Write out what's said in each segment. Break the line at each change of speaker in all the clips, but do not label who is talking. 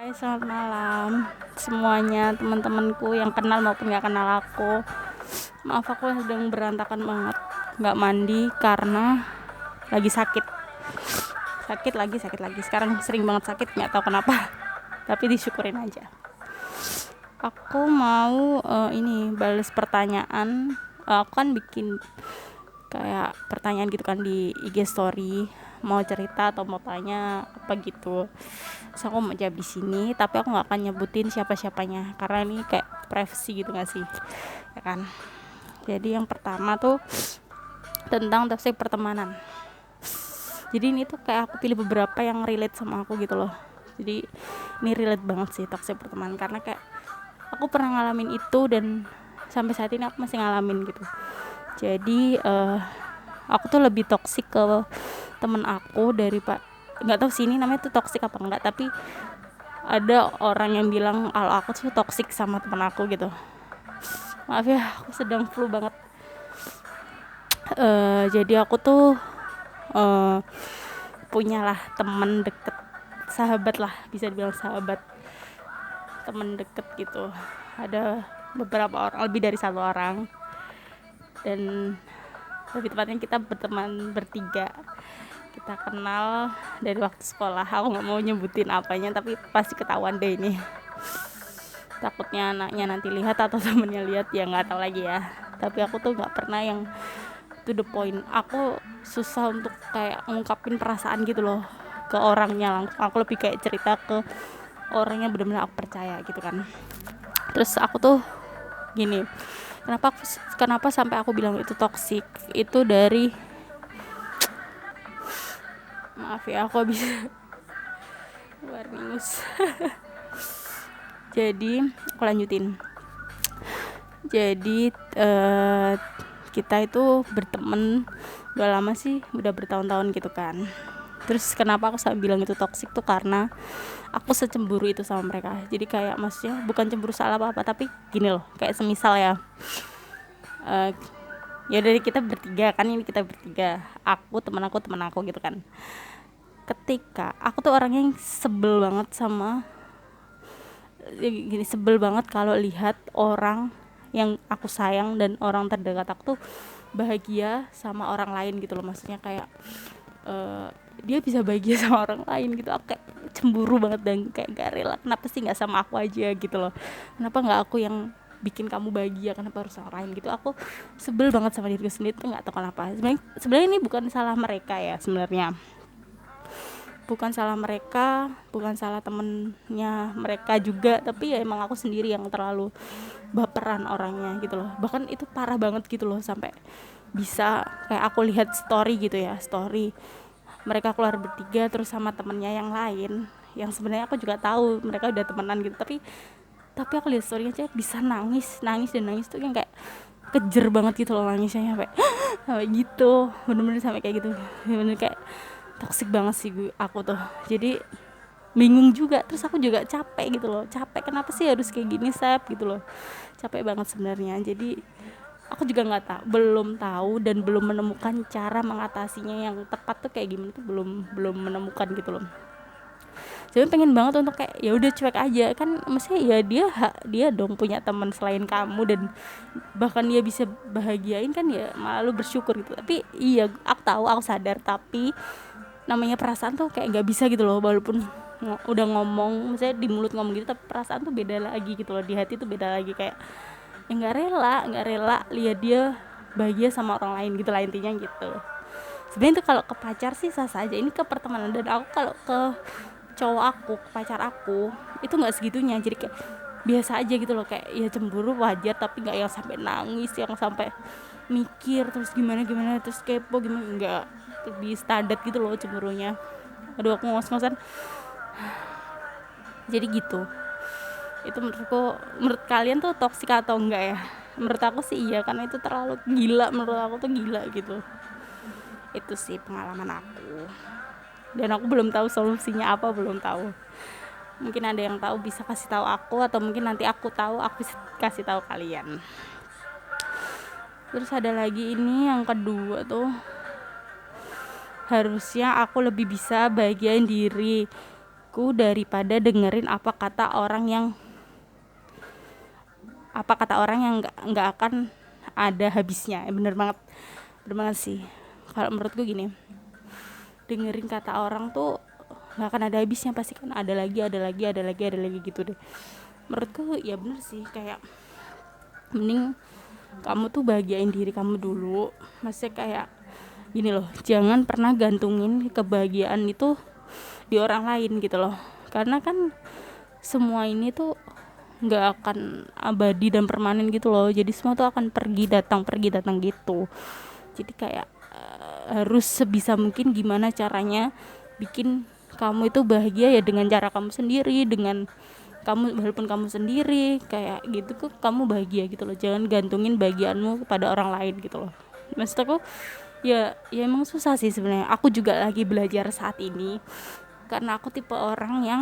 Hai, selamat malam semuanya, teman-temanku yang kenal maupun gak kenal aku. Maaf, aku sedang berantakan banget, gak mandi karena lagi sakit. Sakit lagi. Sekarang sering banget sakit, gak tahu kenapa. Tapi disyukurin aja. Aku mau ini balas pertanyaan. Aku kan bikin kayak pertanyaan gitu kan di IG story, mau cerita atau mau tanya apa gitu. Terus aku mau jawab di sini, tapi aku nggak akan nyebutin siapa-siapanya karena ini kayak privacy gitu nggak sih, ya kan? Jadi yang pertama tuh tentang toxic pertemanan. Jadi ini tuh kayak aku pilih beberapa yang relate sama aku gitu loh. Jadi ini relate banget sih toxic pertemanan karena kayak aku pernah ngalamin itu dan sampai saat ini aku masih ngalamin gitu. Jadi aku tuh lebih toksik ke temen aku dari pak, nggak tahu sini namanya tuh toksik apa enggak, tapi ada orang yang bilang kalau aku tuh toksik sama temen aku gitu. Maaf ya, aku sedang flu banget. Jadi aku tuh punyalah temen deket, sahabat lah, bisa dibilang sahabat, temen deket gitu. Ada beberapa orang, lebih dari satu orang, dan lebih tepatnya kita berteman bertiga. Kita kenal dari waktu sekolah. Aku nggak mau nyebutin apanya, tapi pasti ketahuan deh ini. Takutnya anaknya nanti lihat atau temennya lihat, ya nggak tahu lagi ya. Tapi aku tuh nggak pernah yang to the point. Aku susah untuk kayak ngungkapin perasaan gitu loh ke orangnya langsung. Aku lebih kayak cerita ke orang yang benar-benar aku percaya gitu kan. Terus aku tuh gini, kenapa sampai aku bilang itu toksik? Itu dari, maaf ya, aku habis keluar minus. Jadi aku lanjutin. Jadi kita itu berteman udah lama sih, udah bertahun-tahun gitu kan. Terus kenapa aku sampai bilang itu toksik tuh karena aku secemburu itu sama mereka. Jadi kayak maksudnya bukan cemburu salah apa-apa, tapi gini loh, kayak semisal ya, ya dari kita bertiga kan, ini kita bertiga, aku teman aku gitu kan. Ketika aku tuh orangnya yang sebel banget sama gini, sebel banget kalau lihat orang yang aku sayang dan orang terdekat aku tuh bahagia sama orang lain gitu loh. Maksudnya kayak dia bisa bahagia sama orang lain gitu. Aku kayak cemburu banget dan kayak gak rela, kenapa sih gak sama aku aja gitu loh, kenapa gak aku yang bikin kamu bahagia, kenapa harus orang lain gitu. Aku sebel banget sama diriku sendiri tuh, gak tahu kenapa. Sebenarnya ini bukan salah mereka ya, sebenarnya bukan salah mereka, bukan salah temennya mereka juga, tapi ya emang aku sendiri yang terlalu baperan orangnya gitu loh. Bahkan itu parah banget gitu loh, sampai bisa kayak aku lihat story gitu ya, story mereka keluar bertiga terus sama temennya yang lain, yang sebenarnya aku juga tahu mereka udah temenan gitu, tapi aku lihat storynya aja bisa nangis tuh yang kayak kejer banget gitu loh nangisnya, sampai gitu, bener-bener sampai kayak gitu, bener kayak toksik banget sih aku tuh. Jadi bingung juga, terus aku juga capek gitu loh, kenapa sih harus kayak gini Sep gitu loh, capek banget sebenarnya. Jadi aku juga belum tahu dan belum menemukan cara mengatasinya yang tepat tuh kayak gimana tuh, belum menemukan gitu loh. Jadi pengen banget untuk kayak ya udah cuek aja kan, maksudnya ya dia dong punya teman selain kamu, dan bahkan dia bisa bahagiain kan, ya malah lu bersyukur gitu. Tapi iya, aku sadar, tapi namanya perasaan tuh kayak nggak bisa gitu loh, walaupun udah ngomong, misalnya di mulut ngomong gitu, tapi perasaan tuh beda lagi gitu loh, di hati tuh beda lagi. Kayak ya nggak rela lihat dia bahagia sama orang lain gitu lah, intinya gitu. Sebenarnya tuh kalau ke pacar sih sah saja, ini ke pertemanan. Dan aku kalau ke cowok aku, ke pacar aku, itu nggak segitunya. Jadi kayak biasa aja gitu loh, kayak ya cemburu wajar, tapi nggak yang sampai nangis, yang sampai mikir terus gimana terus kepo gimana, enggak. Lebih standar gitu loh cemburunya. Aduh, aku ngos-ngosan. Jadi gitu. Itu menurut kalian tuh toksik atau enggak ya? Menurut aku sih iya, karena itu terlalu gila, menurut aku tuh gila gitu. Itu sih pengalaman aku, dan aku belum tahu solusinya apa, belum tahu. Mungkin ada yang tahu, bisa kasih tahu aku, atau mungkin nanti aku tahu, aku kasih tahu kalian. Terus ada lagi ini yang kedua tuh, harusnya aku lebih bisa bahagiain diriku bagiku daripada dengerin apa kata orang yang nggak akan ada habisnya. Bener banget sih. Kalau menurutku gini, dengerin kata orang tuh nggak akan ada habisnya, pasti kan ada lagi gitu deh. Menurutku ya bener sih, kayak mending kamu tuh bahagiain diri kamu dulu. Maksudnya kayak gini loh, jangan pernah gantungin kebahagiaan itu di orang lain gitu loh, karena kan semua ini tuh nggak akan abadi dan permanen gitu loh. Jadi semua tuh akan pergi datang gitu. Jadi kayak harus sebisa mungkin gimana caranya bikin kamu itu bahagia ya dengan cara kamu sendiri, dengan kamu, walaupun kamu sendiri kayak gitu kok kamu bahagia gitu loh. Jangan gantungin bahagianmu kepada orang lain gitu loh. Maksud aku ya emang susah sih sebenarnya. Aku juga lagi belajar saat ini, karena aku tipe orang yang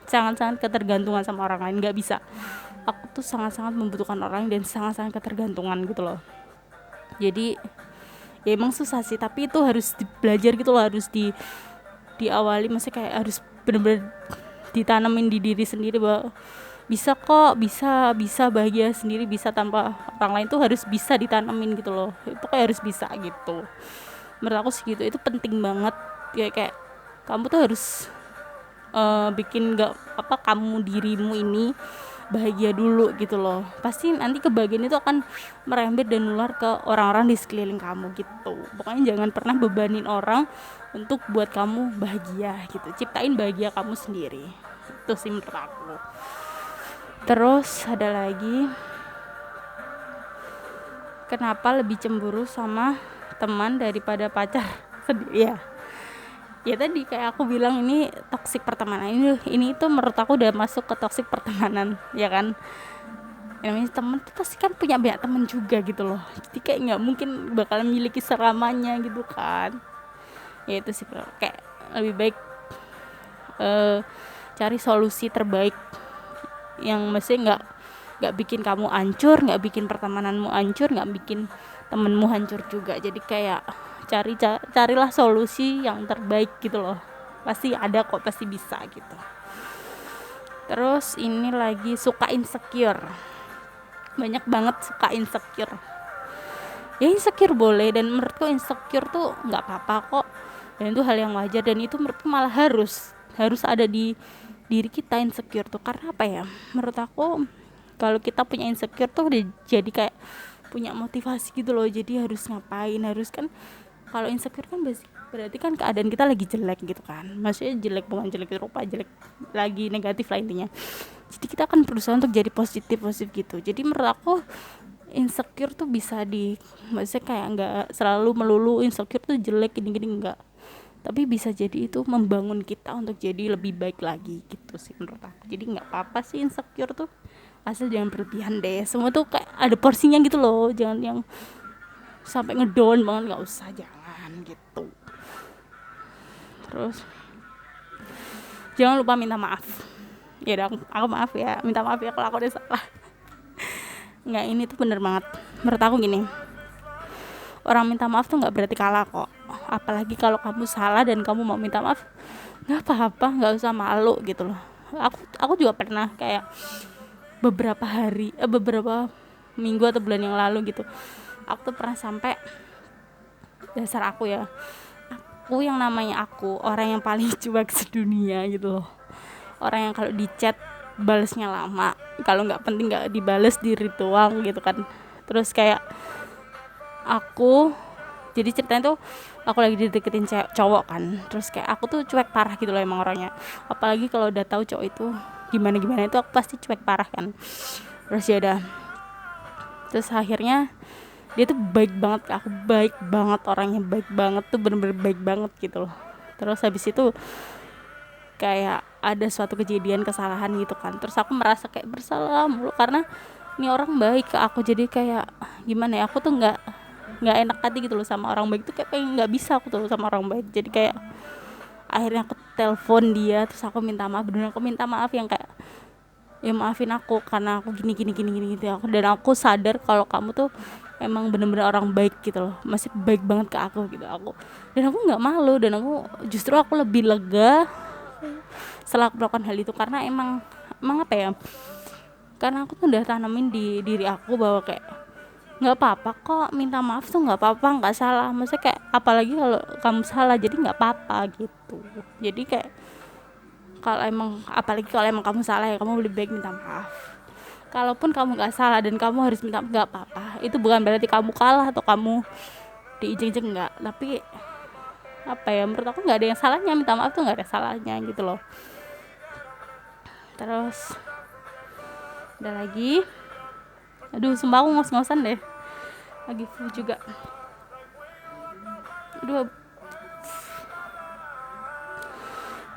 sangat-sangat ketergantungan sama orang lain. Nggak bisa, aku tuh sangat-sangat membutuhkan orang dan sangat-sangat ketergantungan gitu loh. Jadi ya emang susah sih, tapi itu harus belajar gitu loh, harus diawali. Maksudnya kayak harus bener-bener ditanamin di diri sendiri bahwa bisa kok, bisa bahagia sendiri, bisa tanpa orang lain tuh harus bisa ditanamin gitu loh. Itu kayak harus bisa gitu. Menurut aku segitu, itu penting banget ya. Kayak kamu tuh harus bikin kamu dirimu ini bahagia dulu gitu loh. Pasti nanti kebahagiaan itu akan merembet dan nular ke orang-orang di sekeliling kamu gitu. Pokoknya jangan pernah bebanin orang untuk buat kamu bahagia gitu. Ciptain bahagia kamu sendiri. Itu sih menurut aku. Terus ada lagi, kenapa lebih cemburu sama teman daripada pacar sendiri? Ya tadi kayak aku bilang, ini toksik pertemanan. Ini tuh menurut aku udah masuk ke toksik pertemanan, ya kan. Namanya temen tuh pasti kan punya banyak temen juga gitu loh. Jadi kayak nggak mungkin bakalan memiliki selamanya gitu kan. Ya itu sih, kayak lebih baik cari solusi terbaik yang maksudnya nggak bikin kamu hancur, nggak bikin pertemananmu hancur, nggak bikin temenmu hancur juga. Jadi kayak carilah solusi yang terbaik gitu loh. Pasti ada kok, pasti bisa gitu. Terus ini lagi suka insecure. Banyak banget suka insecure. Ya insecure boleh, dan menurutku insecure tuh nggak apa-apa kok. Dan itu hal yang wajar, dan itu menurutku malah harus ada di diri kita insecure tuh. Karena apa ya? Menurut aku kalau kita punya insecure tuh jadi kayak punya motivasi gitu loh. Jadi harus ngapain, harus kan, kalau insecure kan berarti kan keadaan kita lagi jelek gitu kan. Maksudnya jelek bukan jelek rupa, jelek lagi negatif lah intinya. Jadi kita akan berusaha untuk jadi positif gitu. Jadi menurut aku insecure tuh bisa maksudnya kayak nggak selalu melulu insecure tuh jelek gini-gini, enggak. Tapi bisa jadi itu membangun kita untuk jadi lebih baik lagi gitu sih menurut aku. Jadi nggak apa-apa sih insecure tuh, asal jangan berlebihan deh. Semua tuh kayak ada porsinya gitu loh. Jangan yang sampai ngedown banget, nggak usah, jangan gitu. Terus jangan lupa minta maaf. Ya udah, aku maaf ya, minta maaf ya kalau aku udah salah. Nggak, ini tuh bener banget menurut aku gini, orang minta maaf tuh nggak berarti kalah kok. Apalagi kalau kamu salah dan kamu mau minta maaf, nggak apa-apa, nggak usah malu gitu loh. Aku juga pernah kayak beberapa minggu atau bulan yang lalu gitu, aku tuh pernah sampai, dasar aku ya, aku yang namanya aku orang yang paling cuek sedunia gitu loh. Orang yang kalau di chat balesnya lama, kalau nggak penting nggak dibales, di ritual gitu kan. Terus kayak aku, jadi ceritanya tuh aku lagi dideketin cowok kan. Terus kayak aku tuh cuek parah gitu loh emang orangnya. Apalagi kalau udah tahu cowok itu gimana itu, aku pasti cuek parah kan. Terus ya udah, terus akhirnya dia tuh baik banget ke aku, baik banget, orangnya baik banget tuh, bener-bener baik banget gitu loh. Terus habis itu kayak ada suatu kejadian kesalahan gitu kan. Terus aku merasa kayak bersalah mulu karena ini orang baik ke aku. Jadi kayak gimana ya, aku tuh nggak enak hati gitu loh sama orang baik tuh, kayak pengen nggak bisa aku tuh sama orang baik. Jadi kayak akhirnya aku telepon dia, terus aku minta maaf, bener aku minta maaf yang kayak, ya maafin aku karena aku gini gitu. Dan aku sadar kalau kamu tuh emang bener-bener orang baik gitu loh, masih baik banget ke aku gitu. Dan aku nggak malu, dan justru aku lebih lega setelah aku melakukan hal itu, karena emang apa ya, karena aku tuh udah tanamin di diri aku bahwa kayak nggak apa-apa kok minta maaf tuh, nggak apa-apa, nggak salah, maksudnya kayak apalagi kalau kamu salah, jadi nggak apa-apa gitu. Jadi kayak kalau emang, apalagi kalau emang kamu salah ya kamu lebih baik minta maaf. Kalaupun kamu nggak salah dan kamu harus minta maaf, nggak apa-apa, itu bukan berarti kamu kalah atau kamu diinjek-injek, enggak. Tapi apa ya, menurut aku nggak ada yang salahnya minta maaf tuh, nggak ada salahnya gitu loh. Terus ada lagi, aduh sumpah aku ngos-ngosan deh, lagi flu juga. Aduh.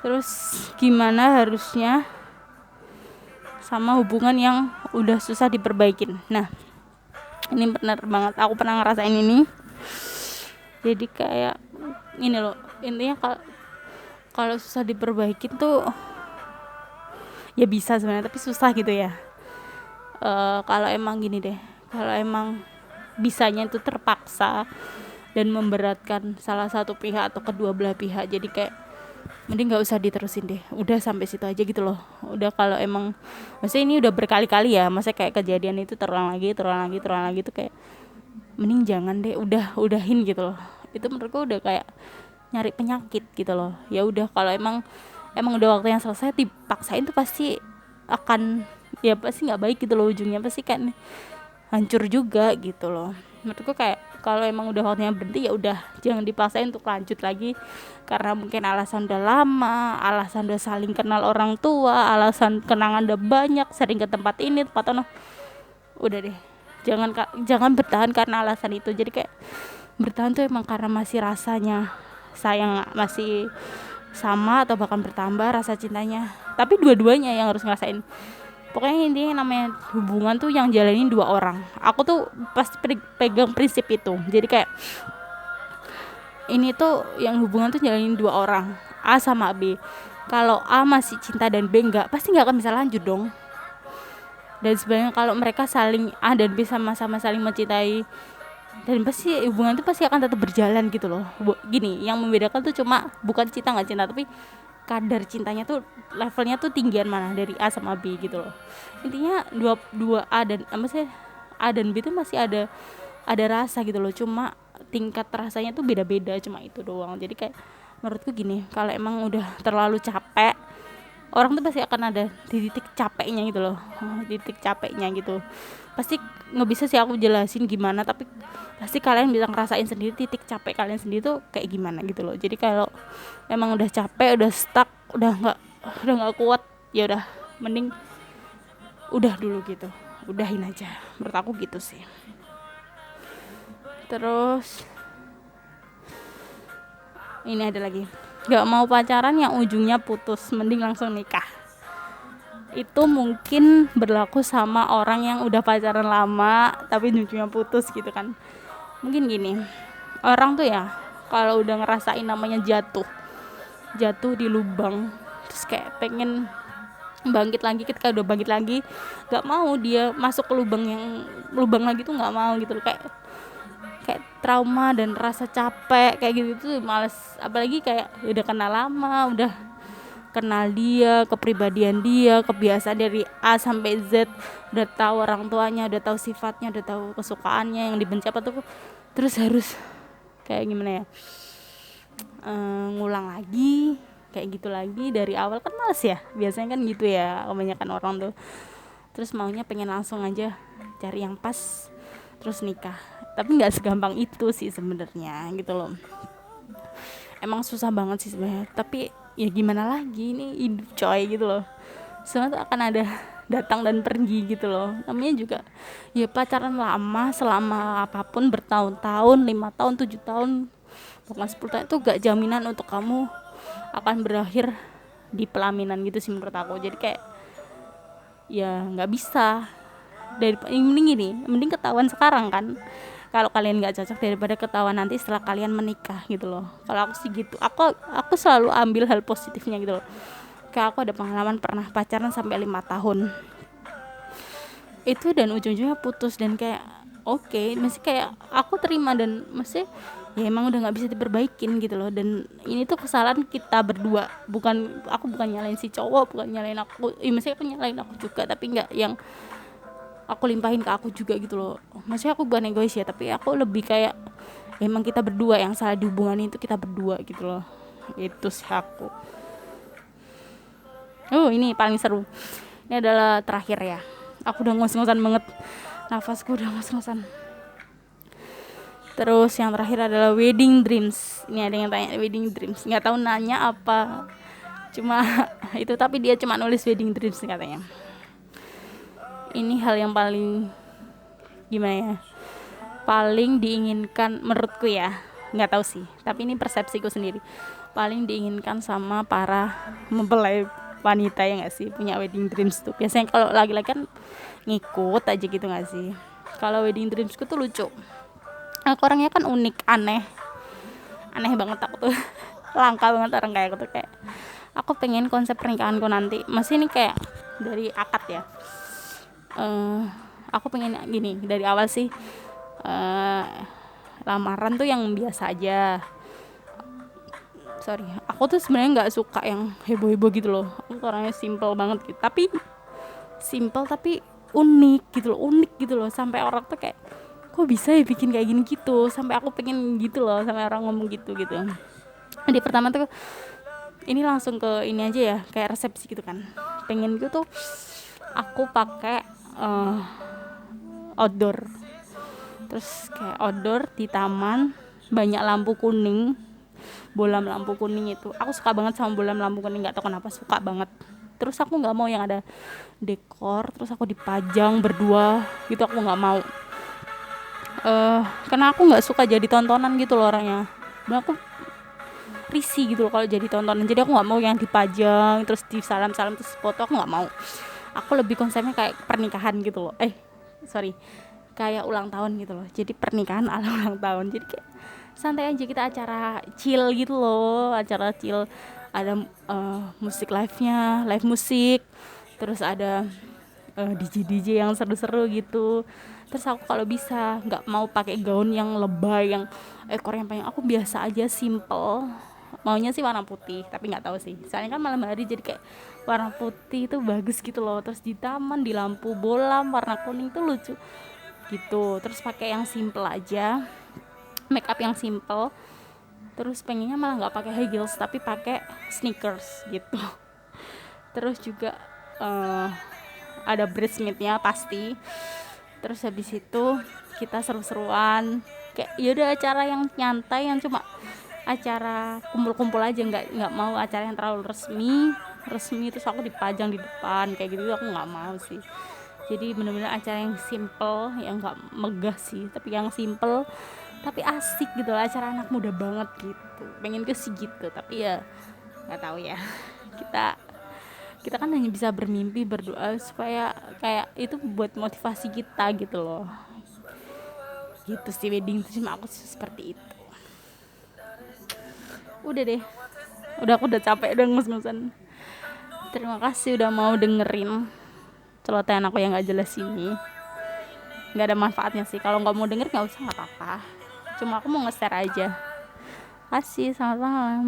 Terus gimana harusnya sama hubungan yang udah susah diperbaikin. Nah, ini benar banget, aku pernah ngerasain ini. Jadi kayak ini loh, intinya kalau susah diperbaikin tuh ya bisa sebenarnya, tapi susah gitu ya. Kalau emang gini deh, kalau emang bisanya itu terpaksa dan memberatkan salah satu pihak atau kedua belah pihak, jadi kayak mending nggak usah diterusin deh, udah sampai situ aja gitu loh. Udah, kalau emang maksudnya ini udah berkali-kali ya, maksudnya kayak kejadian itu terulang lagi tuh kayak mending jangan deh, udahin gitu loh. Itu menurutku udah kayak nyari penyakit gitu loh. Ya udah, kalau emang udah waktunya selesai, dipaksain tuh pasti akan, ya pasti nggak baik gitu loh, ujungnya pasti kan hancur juga gitu loh. Menurutku kayak kalau emang udah waktunya berhenti, ya udah jangan dipaksain untuk lanjut lagi, karena mungkin alasan udah lama, alasan udah saling kenal orang tua, alasan kenangan udah banyak, sering ke tempat ini tempat ono. Udah deh, jangan bertahan karena alasan itu. Jadi kayak bertahan tuh emang karena masih rasanya sayang masih sama atau bahkan bertambah rasa cintanya, tapi dua-duanya yang harus ngerasain. Pokoknya intinya namanya hubungan tuh yang jalanin dua orang. Aku tuh pasti pegang prinsip itu. Jadi kayak ini tuh yang hubungan tuh jalanin dua orang, A sama B. Kalau A masih cinta dan B enggak, pasti nggak akan bisa lanjut dong. Dan sebenarnya kalau mereka saling, A dan B sama-sama saling mencintai, dan pasti hubungan itu pasti akan tetap berjalan gitu loh. Gini, yang membedakan tuh cuma bukan cinta nggak cinta, tapi kadar cintanya tuh levelnya tuh tinggian mana dari A sama B gitu loh. Intinya dua A dan maksudnya A dan B tuh masih ada rasa gitu loh, cuma tingkat rasanya tuh beda-beda, cuma itu doang. Jadi kayak menurutku gini, kalau emang udah terlalu capek, orang tuh pasti akan ada di titik capeknya gitu loh, di titik capeknya gitu. Pasti nggak bisa sih aku jelasin gimana, tapi pasti kalian bisa ngerasain sendiri titik capek kalian sendiri tuh kayak gimana gitu loh. Jadi kalau emang udah capek, udah stuck, udah nggak kuat, ya udah mending udah dulu gitu, udahin aja, menurut aku gitu sih. Terus ini ada lagi, nggak mau pacaran yang ujungnya putus, mending langsung nikah. Itu mungkin berlaku sama orang yang udah pacaran lama tapi ujungnya putus gitu kan. Mungkin gini, orang tuh ya kalau udah ngerasain namanya jatuh di lubang, terus kayak pengen bangkit lagi, ketika udah bangkit lagi nggak mau dia masuk ke lubang lagi tuh, nggak mau gitu loh. Kayak trauma dan rasa capek kayak gitu tuh males. Apalagi kayak udah kenal lama, udah kenal dia, kepribadian dia, kebiasaan dari A sampai Z, udah tahu orang tuanya, udah tahu sifatnya, udah tahu kesukaannya, yang dibenci apa tuh, terus harus kayak gimana ya, ngulang lagi kayak gitu lagi dari awal, kan males ya, biasanya kan gitu ya kebanyakan orang tuh. Terus maunya pengen langsung aja cari yang pas terus nikah, tapi nggak segampang itu sih sebenarnya gitu loh. Emang susah banget sih sebenarnya, tapi ya gimana lagi, ini hidup coy gitu loh. Semua tuh akan ada datang dan pergi gitu loh. Namanya juga ya pacaran lama, selama apapun, bertahun-tahun, 5 tahun, 7 tahun, bahkan 10 tahun, itu gak jaminan untuk kamu akan berakhir di pelaminan gitu sih menurut aku. Jadi kayak ya nggak bisa, dari mending ketahuan sekarang kan, kalau kalian nggak cocok, daripada ketahuan nanti setelah kalian menikah gitu loh. Kalau aku sih gitu, aku selalu ambil hal positifnya gitu loh. Kayak aku ada pengalaman pernah pacaran sampai 5 tahun itu, dan ujung-ujungnya putus, dan kayak oke, masih kayak aku terima, dan masih ya emang udah nggak bisa diperbaikin gitu loh. Dan ini tuh kesalahan kita berdua, aku bukan nyalain si cowok, bukan nyalain aku, maksudnya aku nyalain aku juga, tapi nggak yang aku limpahin ke aku juga gitu loh. Maksudnya aku bukan egois ya, tapi aku lebih kayak emang kita berdua yang salah di hubungan itu, kita berdua gitu loh. Itu sih aku. Ini paling seru, ini adalah terakhir ya, aku udah ngos-ngosan banget, nafasku udah ngos-ngosan. Terus yang terakhir adalah wedding dreams. Ini ada yang tanya wedding dreams, nggak tahu nanya apa, cuma itu, tapi dia cuma nulis wedding dreams katanya. Ini hal yang paling gimana ya, paling diinginkan menurutku ya, nggak tahu sih, tapi ini persepsiku sendiri, paling diinginkan sama para mempelai wanita ya nggak sih, punya wedding dreams tuh. Biasanya kalau laki-laki kan ngikut aja gitu nggak sih. Kalau wedding dreamsku tuh lucu, aku orangnya kan unik, aneh banget aku tuh langka banget orang kayak aku tuh. Kayak aku pengen konsep pernikahanku nanti, masih ini kayak dari akad ya, aku pengen gini dari awal sih, lamaran tuh yang biasa aja. Aku tuh sebenarnya nggak suka yang heboh-heboh gitu loh, aku orangnya simple banget gitu, tapi simple tapi unik gitu loh, sampai orang tuh kayak kok bisa ya bikin kayak gini gitu, sampai aku pengen gitu loh, sampai orang ngomong gitu. Jadi pertama tuh ini langsung ke ini aja ya, kayak resepsi gitu kan, pengen gitu tuh aku pakai outdoor, terus kayak outdoor di taman, banyak lampu kuning, bolam lampu kuning itu, aku suka banget sama bolam lampu kuning, nggak tahu kenapa suka banget. Terus aku nggak mau yang ada dekor terus aku dipajang berdua gitu, aku nggak mau. Karena aku nggak suka jadi tontonan gitu loh orangnya, dan aku risih gitu loh kalau jadi tontonan, jadi aku nggak mau yang dipajang terus di salam terus foto, aku nggak mau. Aku lebih konsepnya kayak pernikahan gitu loh, kayak ulang tahun gitu loh, jadi pernikahan ala ulang tahun, jadi kayak santai aja, kita acara chill gitu loh, acara chill, ada musik live musik, terus ada DJ yang seru-seru gitu. Terus aku kalau bisa nggak mau pakai gaun yang lebay, yang ekor yang panjang, aku biasa aja, simple, maunya sih warna putih, tapi nggak tahu sih, soalnya kan malam hari jadi kayak warna putih itu bagus gitu loh, terus di taman di lampu bolam warna kuning tuh lucu gitu. Terus pakai yang simple aja, make up yang simple, terus pengennya malah nggak pakai high heels tapi pakai sneakers gitu. Terus juga ada bridesmaidnya pasti. Terus habis itu kita seru-seruan, kayak yaudah acara yang nyantai, yang cuma acara kumpul-kumpul aja, nggak mau acara yang terlalu resmi terus aku dipajang di depan kayak gitu, aku nggak mau sih. Jadi benar-benar acara yang simple, yang nggak megah sih, tapi yang simple tapi asik gitu lah, acara anak muda banget gitu, pengen ke sih gitu. Tapi ya nggak tahu ya, kita kan hanya bisa bermimpi, berdoa supaya kayak itu buat motivasi kita gitu loh. Gitu sih wedding dream aku seperti itu. Udah deh, aku udah capek, udah ngos-ngosan. Terima kasih udah mau dengerin celotehan aku yang nggak jelas ini. Nggak ada manfaatnya sih, kalau nggak mau denger nggak usah, nggak apa-apa, cuma aku mau nge-share aja. Kasih, selamat malam.